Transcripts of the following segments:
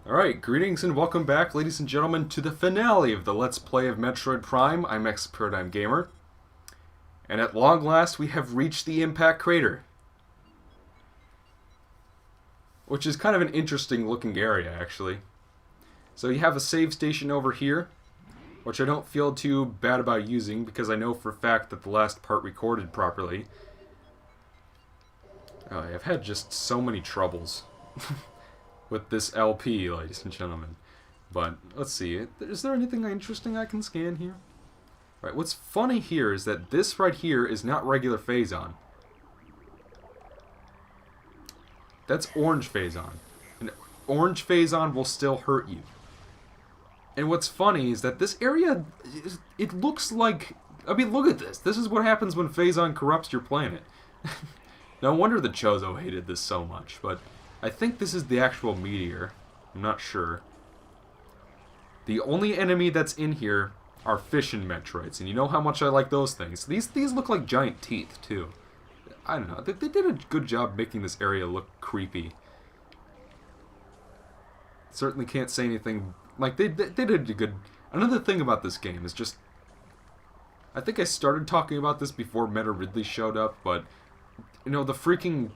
Alright, greetings and welcome back, ladies and gentlemen, to the finale of the Let's Play of Metroid Prime. I'm Paradigm Gamer. And at long last, we have reached the Impact Crater. Which is kind of an interesting looking area, actually. So you have a save station over here, which I don't feel too bad about using, because I know for a fact that the last part recorded properly. Oh, I've had just so many troubles with this LP, ladies and gentlemen. But, let's see, is there anything interesting I can scan here? Right, what's funny here is that this right here is not regular Phazon. That's orange Phazon. And orange Phazon will still hurt you. And what's funny is that this area, it looks like... I mean, look at this. This is what happens when Phazon corrupts your planet. No wonder the Chozo hated this so much, but I think this is the actual meteor. I'm not sure. The only enemy that's in here are fission Metroids, and you know how much I like those things. These look like giant teeth, too. I don't know. They did a good job making this area look creepy. Certainly can't say anything... Like, they did a good... Another thing about this game is just... I think I started talking about this before Meta Ridley showed up, but... You know, the freaking...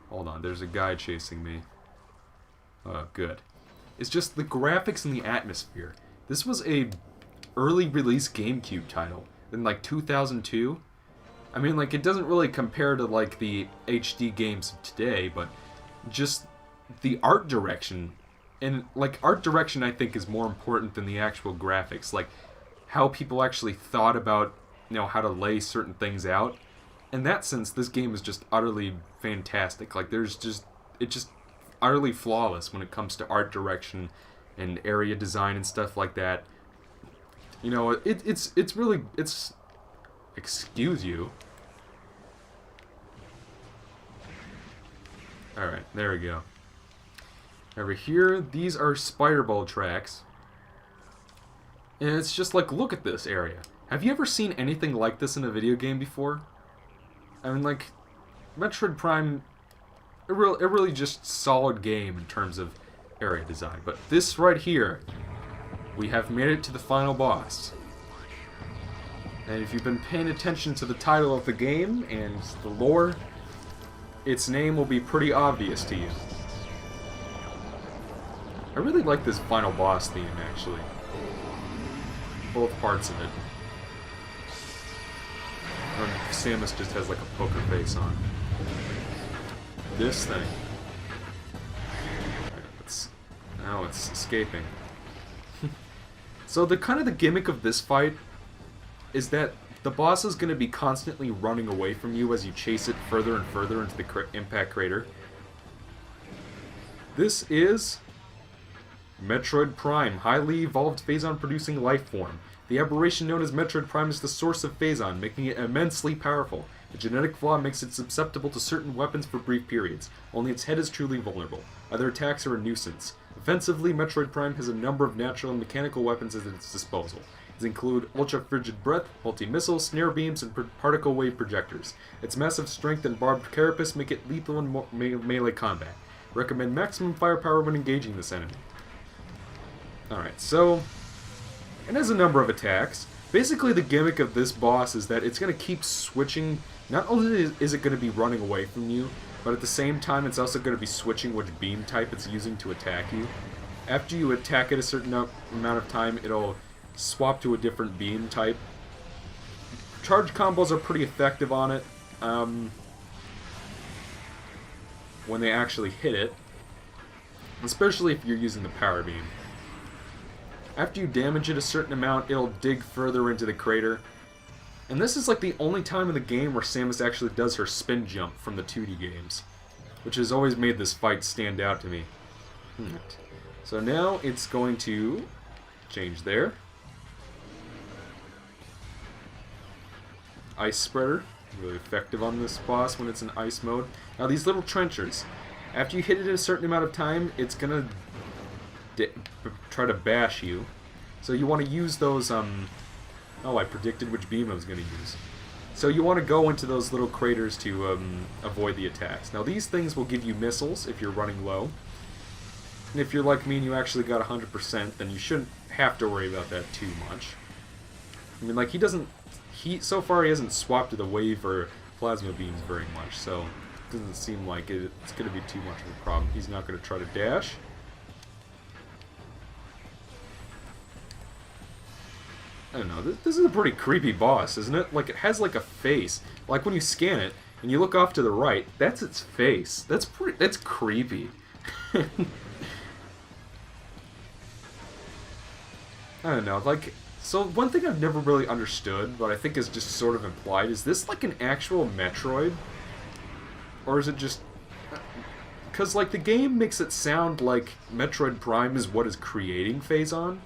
Hold on, there's a guy chasing me. Oh, good. It's just the graphics and the atmosphere. This was a early release GameCube title in, like, 2002. I mean, like, it doesn't really compare to, like, the HD games of today, but just the art direction. And, like, art direction, I think, is more important than the actual graphics. Like, how people actually thought about, you know, how to lay certain things out. In that sense, this game is just utterly fantastic. Like, it's just utterly flawless when it comes to art direction and area design and stuff like that. You know, it's really, excuse you. Alright, there we go. Over here, these are spider ball tracks. And it's just like, look at this area. Have you ever seen anything like this in a video game before? I mean, like, Metroid Prime, a really just solid game in terms of area design. But this right here, we have made it to the final boss. And if you've been paying attention to the title of the game and the lore, its name will be pretty obvious to you. I really like this final boss theme, actually. Both parts of it. And Samus just has like a poker face on. This thing. Now it's escaping. So the kind of the gimmick of this fight is that the boss is going to be constantly running away from you as you chase it further and further into the Impact Crater. This is Metroid Prime, highly evolved Phazon-producing life form. The aberration known as Metroid Prime is the source of Phazon, making it immensely powerful. The genetic flaw makes it susceptible to certain weapons for brief periods. Only its head is truly vulnerable. Other attacks are a nuisance. Offensively, Metroid Prime has a number of natural and mechanical weapons at its disposal. These include ultra-frigid breath, multi-missile, snare beams, and particle wave projectors. Its massive strength and barbed carapace make it lethal in melee combat. Recommend maximum firepower when engaging this enemy. Alright, so... It has a number of attacks. Basically, the gimmick of this boss is that it's going to keep switching. Not only is it going to be running away from you, but at the same time, it's also going to be switching which beam type it's using to attack you. After you attack it a certain amount of time, it'll swap to a different beam type. Charge combos are pretty effective on it when they actually hit it, especially if you're using the power beam. After you damage it a certain amount, it'll dig further into the crater. And this is like the only time in the game where Samus actually does her spin jump from the 2D games, which has always made this fight stand out to me. So now it's going to change there. Ice Spreader, really effective on this boss when it's in ice mode. Now these little trenchers, after you hit it a certain amount of time, it's gonna try to bash you. So you want to use those, oh, I predicted which beam I was going to use. So you want to go into those little craters to avoid the attacks. Now these things will give you missiles if you're running low. And if you're like me and you actually got 100%, then you shouldn't have to worry about that too much. I mean, like, so far he hasn't swapped to the wave or plasma beams very much, so it doesn't seem like it's going to be too much of a problem. He's not going to try to dash. I don't know, this is a pretty creepy boss, isn't it? Like, it has like a face. Like, when you scan it, and you look off to the right, that's its face. That's creepy. I don't know, like, so one thing I've never really understood, but I think is just sort of implied, is this like an actual Metroid? Or is it just... Because, like, the game makes it sound like Metroid Prime is what is creating Phazon.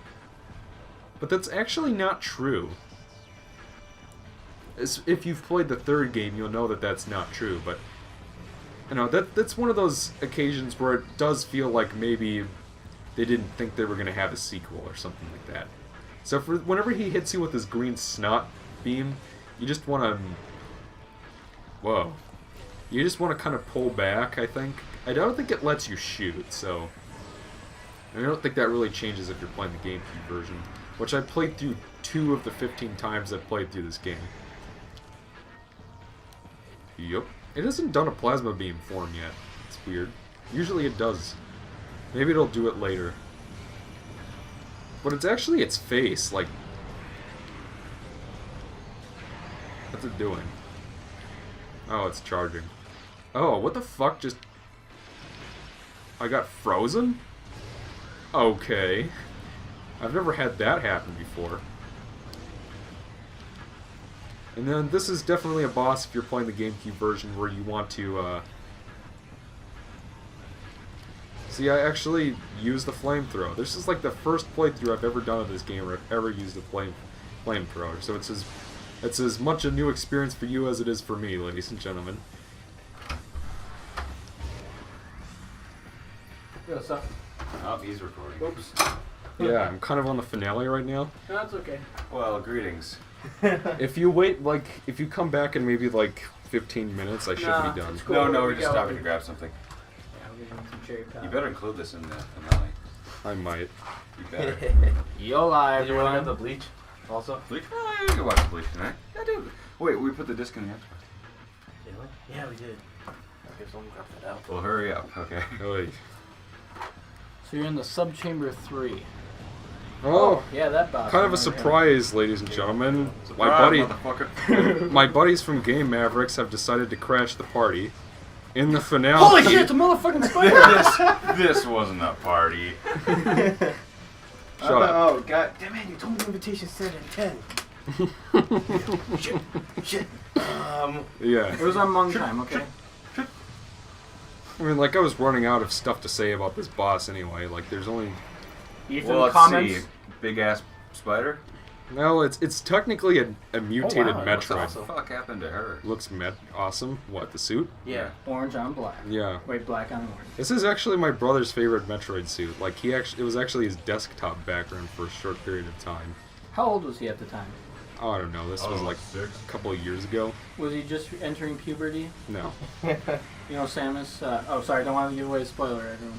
But that's actually not true. If you've played the third game, you'll know that that's not true, but... You know, that's one of those occasions where it does feel like maybe they didn't think they were going to have a sequel or something like that. So whenever he hits you with his green snot beam, you just want to... Whoa. You just want to kind of pull back, I think. I don't think it lets you shoot, so... I don't think that really changes if you're playing the GameCube version, which I played through 2 of the 15 times I've played through this game. Yup. It hasn't done a plasma beam form yet. It's weird. Usually it does. Maybe it'll do it later. But it's actually its face, like... What's it doing? Oh, it's charging. Oh, what the fuck just... I got frozen? Okay. I've never had that happen before. And then this is definitely a boss if you're playing the GameCube version where you want to, See, I actually use the flamethrower. This is like the first playthrough I've ever done of this game where I've ever used the flamethrower. So it's as much a new experience for you as it is for me, ladies and gentlemen. What's up? Oh, he's recording. Oops. Yeah, I'm kind of on the finale right now. No, that's okay. Well, greetings. If you wait, like, if you come back in maybe, like, 15 minutes, I should be done. it's cool. No, we're just Go. stopping to grab something. Yeah, we're getting some cherry pie. You better include this in the finale. I might. You better. Yo, live. Did you want to get the bleach also? Bleach? Oh, yeah, we can watch Bleach tonight. Yeah, dude. Wait, we put the disc in the Xbox. Did we? Yeah, we did. Okay, so we'll grab that out. Well, hurry up, okay? Oy. So you're in the subchamber 3. Oh, Yeah, that boss. kind of a right surprise, ladies and gentlemen. Surprise, motherfucker. My buddies from Game Mavericks have decided to crash the party. In the finale... Holy shit, it's a motherfucking spider! this wasn't a party. Shut up. Oh, god damn it, you told me the invitation said at 10. Shit. Yeah. It was on Hmong time, okay? I mean, like, I was running out of stuff to say about this boss anyway. Like, there's only... Ethan, Well, let's comments? see. Big ass spider? No, it's technically a mutated wow, What Metroid. the fuck happened to her? Looks awesome. What, the suit? Yeah. Orange on black. Yeah. Wait, black on orange. This is actually my brother's favorite Metroid suit. Like, it was actually his desktop background for a short period of time. How old was he at the time? Oh, I don't know. This was like 6. a couple of years ago. Was he just entering puberty? No. You know, Samus. Oh, sorry, don't want to give away a spoiler, everyone.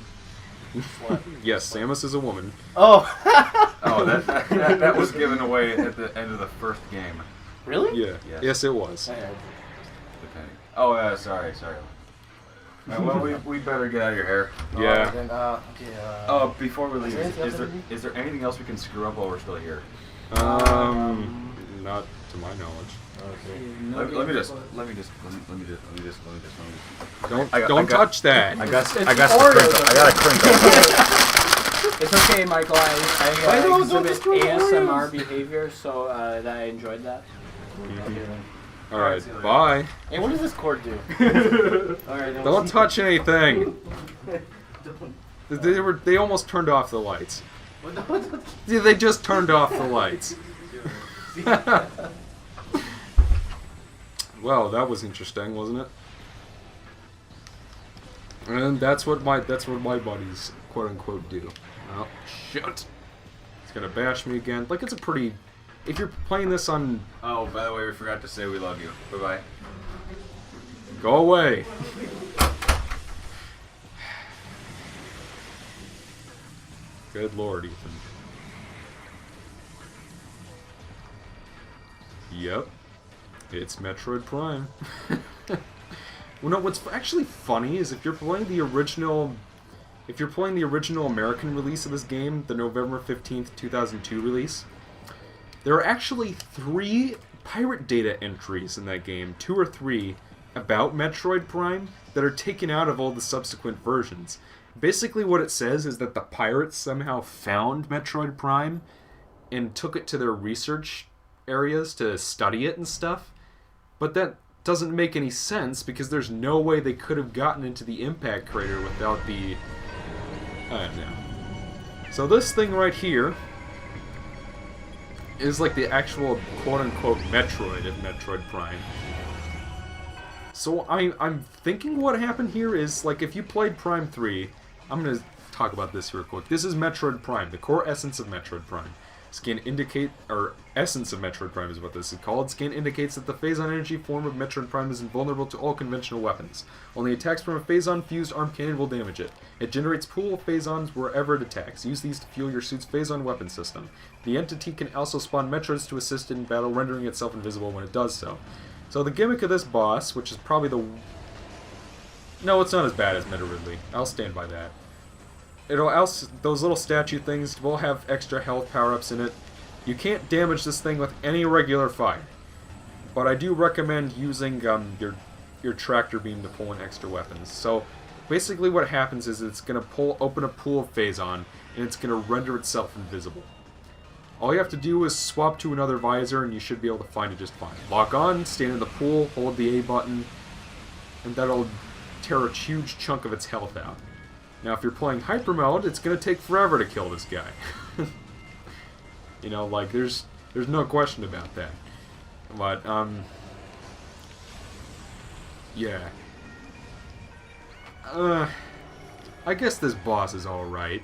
Yes, Samus is a woman. Oh! Oh, that was given away at the end of the first game. Really? Yeah. Yes, it was. Depending. Oh, sorry. Well, we better get out of your hair. Yeah. Then, okay, Before we leave, Is there is there anything is there anything else we can screw up while we're still here? Not to my knowledge. okay. Let me just. Don't touch that. I got Oreos. a crinkle. It's okay, Michael. I don't exhibit destroy the ASMR Oreos. behavior, so that I enjoyed that. Okay, then. All right. Bye. Hey, what does this cord do? Alright, then Don't touch anything. They almost turned off the lights. They just turned off the lights. Well, that was interesting, wasn't it? And that's what my buddies quote unquote do. Oh shit! It's gonna bash me again. Like, it's a pretty. If you're playing this on. Oh, by the way, we forgot to say we love you. Bye bye. Go away. Good lord, Ethan. Yep. It's Metroid Prime. Well, no, what's actually funny is if you're playing the original American release of this game, the November 15th, 2002 release, there are actually 3 pirate data entries in that game, 2 or 3, about Metroid Prime that are taken out of all the subsequent versions. Basically what it says is that the pirates somehow found Metroid Prime and took it to their research areas to study it and stuff, but that doesn't make any sense because there's no way they could have gotten into the impact crater without the... I don't know. So this thing right here is like the actual quote-unquote Metroid of Metroid Prime. So I'm thinking what happened here is, like, if you played Prime 3, I'm going to talk about this real quick. This is Metroid Prime, the core essence of Metroid Prime. Scan indicate, or essence of Metroid Prime is what this is called. Scan indicates that the Phazon energy form of Metroid Prime is invulnerable to all conventional weapons. Only attacks from a Phazon-fused arm cannon will damage it. It generates pool of Phazons wherever it attacks. Use these to fuel your suit's Phazon weapon system. The entity can also spawn Metroids to assist in battle, rendering itself invisible when it does so. So the gimmick of this boss, which is probably the... No, it's not as bad as Meta Ridley. I'll stand by that. Those little statue things will have extra health power-ups in it. You can't damage this thing with any regular fire. But I do recommend using your tractor beam to pull in extra weapons. So basically what happens is it's going to open a pool of Phazon, and it's going to render itself invisible. All you have to do is swap to another visor, and you should be able to find it just fine. Lock on, stand in the pool, hold the A button, and that'll tear a huge chunk of its health out. Now, if you're playing Hyper Mode, it's going to take forever to kill this guy. You know, like, there's no question about that. But, yeah. I guess this boss is alright.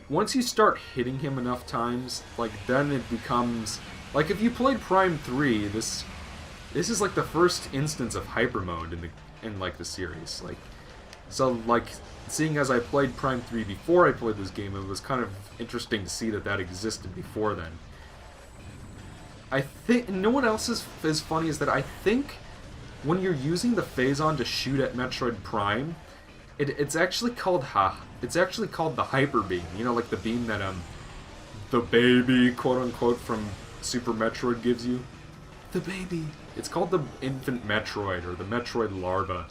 Once you start hitting him enough times, like, then it becomes... Like, if you played Prime 3, this is, like, the first instance of Hyper Mode in the series. Like, so, like... Seeing as I played Prime 3 before I played this game, it was kind of interesting to see that existed before then. I think... No one else is as funny as that. I think when you're using the Phazon to shoot at Metroid Prime, it's actually called the Hyper Beam. You know, like the beam that the baby, quote-unquote, from Super Metroid gives you. The baby. It's called the Infant Metroid, or the Metroid Larva.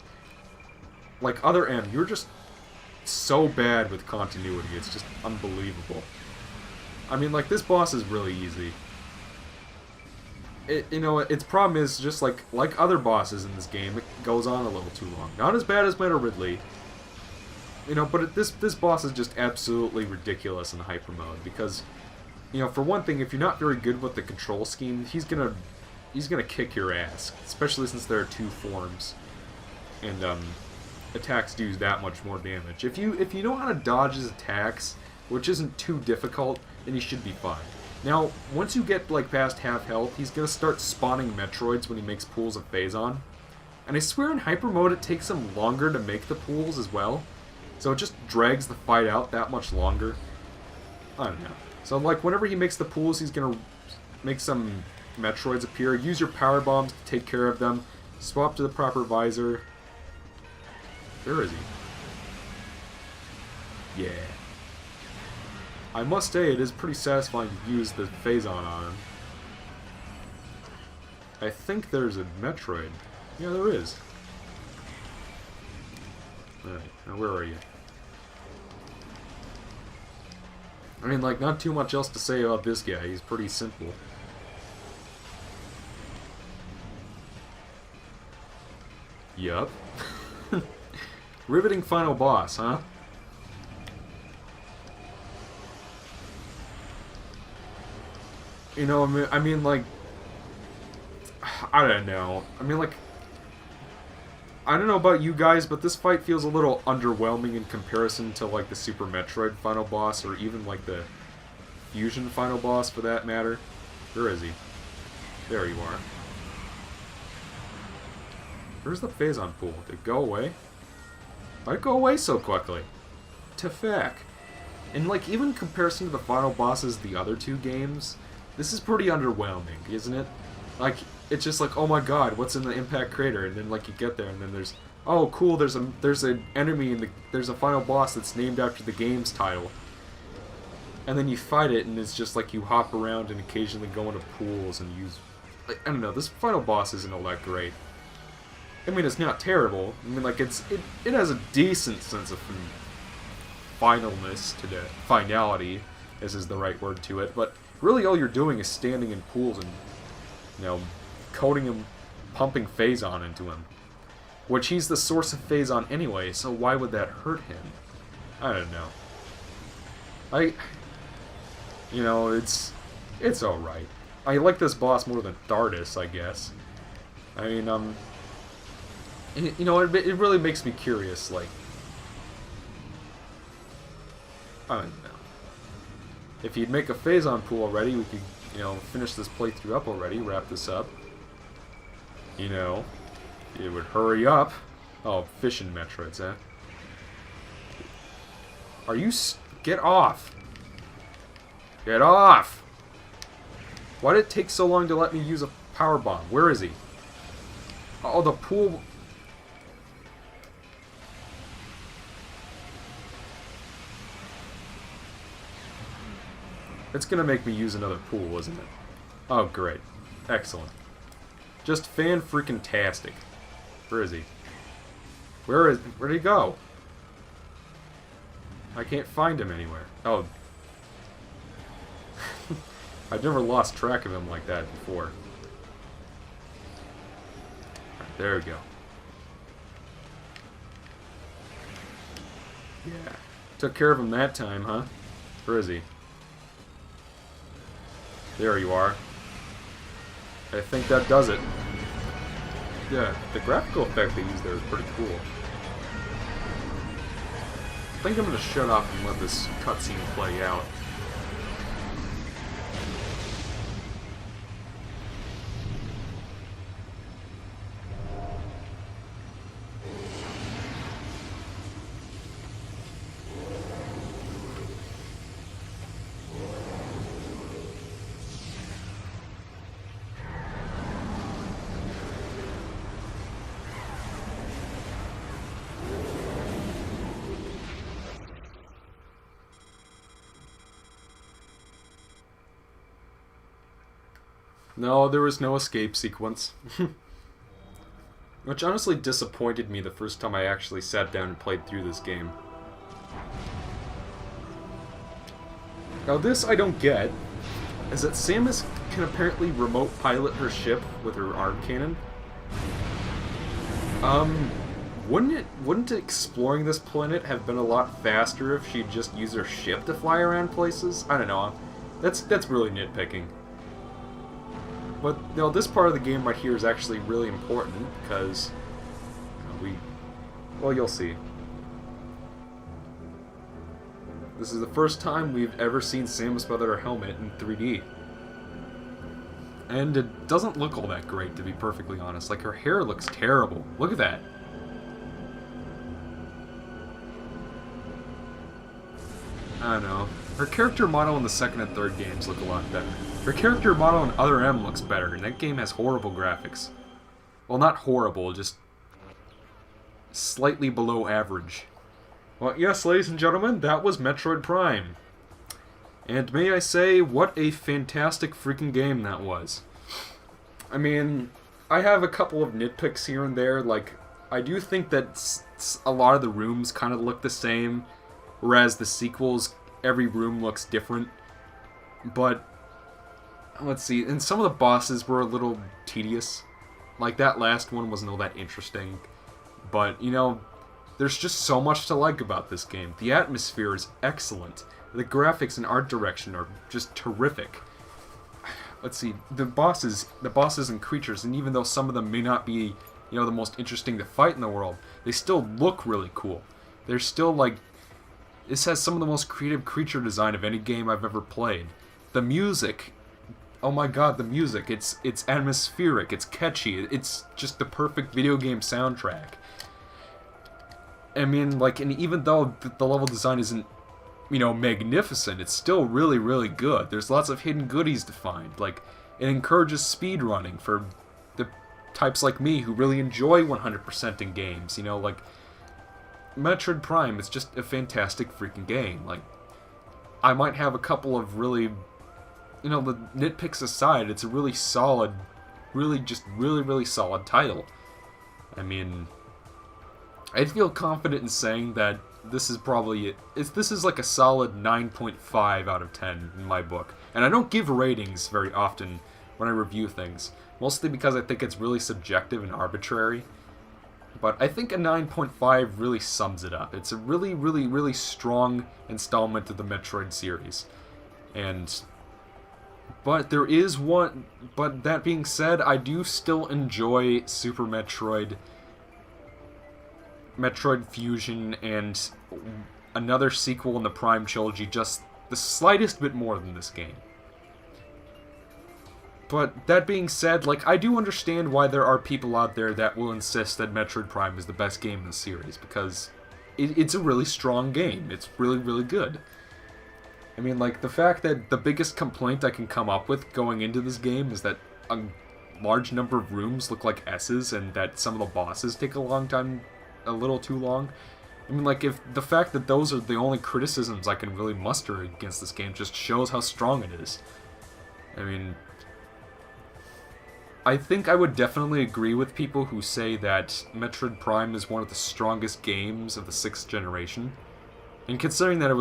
Like, Other M, you're just... so bad with continuity, it's just unbelievable. I mean, like, this boss is really easy. Its problem is just like other bosses in this game, it goes on a little too long. Not as bad as Meta Ridley, but this boss is just absolutely ridiculous in Hyper Mode because, for one thing, if you're not very good with the control scheme, he's gonna kick your ass, especially since there are 2 forms, and attacks do that much more damage. If you know how to dodge his attacks, which isn't too difficult, then you should be fine. Now, once you get like past half health, he's gonna start spawning Metroids when he makes pools of Phazon. And I swear in Hyper Mode it takes him longer to make the pools as well. So it just drags the fight out that much longer. I don't know. So like whenever he makes the pools, he's gonna make some Metroids appear. Use your power bombs to take care of them. Swap to the proper visor. Where is he? Yeah. I must say, it is pretty satisfying to use the Phazon on him. I think there's a Metroid. Yeah, there is. Alright, now where are you? I mean, like, not too much else to say about this guy. He's pretty simple. Yup. Riveting final boss, huh? I mean, like, I don't know. I mean, like, I don't know about you guys, but this fight feels a little underwhelming in comparison to, like, the Super Metroid final boss, or even, like, the Fusion final boss, for that matter. Where is he? There you are. Where's the Phazon pool? Did it go away? Why'd it go away so quickly? Tefak. And, like, even in comparison to the final bosses of the other two games, this is pretty underwhelming, isn't it? Like, it's just like, oh my god, what's in the impact crater? And then, like, you get there, and then there's, oh, cool, there's an enemy, there's a final boss that's named after the game's title. And then you fight it, and it's just like you hop around and occasionally go into pools and use... Like, I don't know, this final boss isn't all that great. I mean, it's not terrible. I mean, like, it has a decent sense of finalness to it. Finality, as is the right word to it. But really all you're doing is standing in pools and, you know, coating him, pumping Phazon into him. Which he's the source of Phazon anyway, so why would that hurt him? I don't know. You know, it's alright. I like this boss more than Thardus, I guess. I mean, you know, it really makes me curious, like... I don't know. If you'd make a Phazon pool already, we could, you know, finish this playthrough up already, wrap this up. You know, it would hurry up. Oh, fishing Metroids, eh? Are you... Get off! Get off! Why did it take so long to let me use a power bomb? Where is he? Oh, the pool... It's gonna make me use another pool, isn't it? Oh, great. Excellent. Just fan-freaking-tastic. Where is he? Where'd he go? I can't find him anywhere. Oh. I've never lost track of him like that before. There we go. Yeah. Took care of him that time, huh? Where is he? There you are. I think that does it. Yeah, the graphical effect they used there is pretty cool. I think I'm going to shut up and let this cutscene play out. No, there was no escape sequence. Which honestly disappointed me the first time I actually sat down and played through this game. Now this I don't get, is that Samus can apparently remote pilot her ship with her arm cannon. Wouldn't exploring this planet have been a lot faster if she'd just used her ship to fly around places? I don't know. That's really nitpicking. But, you know, this part of the game right here is actually really important, because, you know, well, you'll see. This is the first time we've ever seen Samus without her helmet in 3D. And it doesn't look all that great, to be perfectly honest. Like, her hair looks terrible. Look at that. I don't know. Her character model in the second and third games look a lot better. Her character model in Other M looks better, and that game has horrible graphics. Well, not horrible, just slightly below average. Well, yes, ladies and gentlemen, that was Metroid Prime. And may I say, what a fantastic freaking game that was. I mean, I have a couple of nitpicks here and there, like, I do think that a lot of the rooms kind of look the same, whereas the sequels, every room looks different. But let's see, and some of the bosses were a little tedious. Like, that last one wasn't all that interesting. But, you know, there's just so much to like about this game. The atmosphere is excellent. The graphics and art direction are just terrific. Let's see, the bosses and creatures, and even though some of them may not be, you know, the most interesting to fight in the world, they still look really cool. They're still, like, this has some of the most creative creature design of any game I've ever played. The music, oh my god, the music, it's atmospheric, it's catchy, it's just the perfect video game soundtrack. I mean, like, and even though the level design isn't magnificent. It's still really, really good. There's lots of hidden goodies to find. Like, it encourages speedrunning for the types like me who really enjoy 100% in games. Like, Metroid Prime is just a fantastic freaking game. Like, I might have a couple of really, the nitpicks aside, it's a really solid, really solid title. I mean, I'd feel confident in saying that this is probably this is like a solid 9.5 out of 10 in my book. And I don't give ratings very often when I review things, mostly because I think it's really subjective and arbitrary. But I think a 9.5 really sums it up. It's a really strong installment of the Metroid series. But that being said, I do still enjoy Super Metroid, Metroid Fusion, and another sequel in the Prime trilogy just the slightest bit more than this game. But that being said, like, I do understand why there are people out there that will insist that Metroid Prime is the best game in the series, because it's a really strong game. It's really good. I mean, like, the fact that the biggest complaint I can come up with going into this game is that a large number of rooms look like S's, and that some of the bosses take a little too long. I mean, like, if the fact that those are the only criticisms I can really muster against this game just shows how strong it is. I mean, I think I would definitely agree with people who say that Metroid Prime is one of the strongest games of the 6th generation. And considering that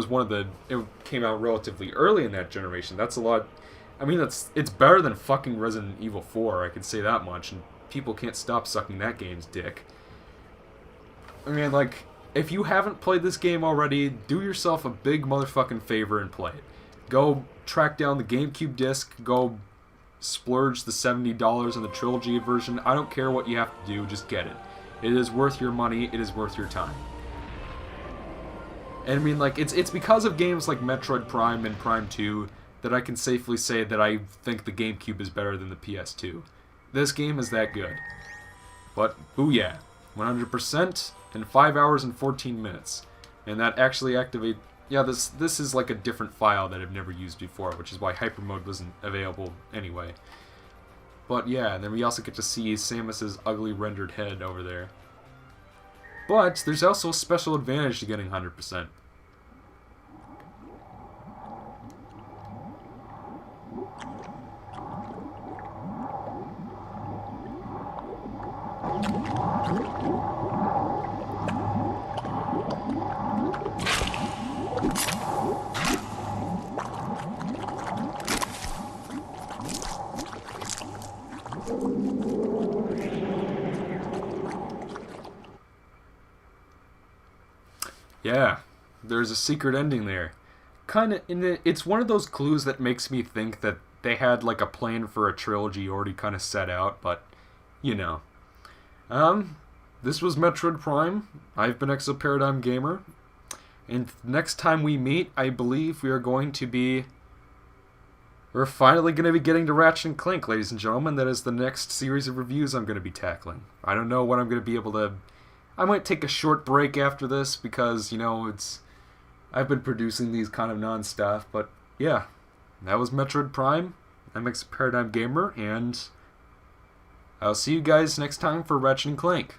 it came out relatively early in that generation, that's a lot. I mean, it's better than fucking Resident Evil 4, I can say that much, and people can't stop sucking that game's dick. I mean, like, if you haven't played this game already, do yourself a big motherfucking favor and play it. Go track down the GameCube disc, go splurge the $70 on the trilogy version. I don't care what you have to do, just get it. It is worth your money, it is worth your time. And I mean, like, it's because of games like Metroid Prime and Prime 2 that I can safely say that I think the GameCube is better than the PS2. This game is that good. But, booyah. 100% in 5 hours and 14 minutes. And that actually activates... Yeah, this is like a different file that I've never used before, which is why Hyper Mode wasn't available anyway. But yeah, and then we also get to see Samus's ugly rendered head over there. But there's also a special advantage to getting 100%. Yeah, there's a secret ending there. It's one of those clues that makes me think that they had like a plan for a trilogy already kind of set out, but you know. This was Metroid Prime. I've been Exoparadigm Gamer. And next time we meet, I believe we're finally going to be getting to Ratchet and Clank, ladies and gentlemen. That is the next series of reviews I'm going to be tackling. I don't know when I'm going to be able to... I might take a short break after this because, I've been producing these kind of non-stop, but yeah. That was Metroid Prime. I'm Exoparadigm Gamer, and I'll see you guys next time for Ratchet and Clank.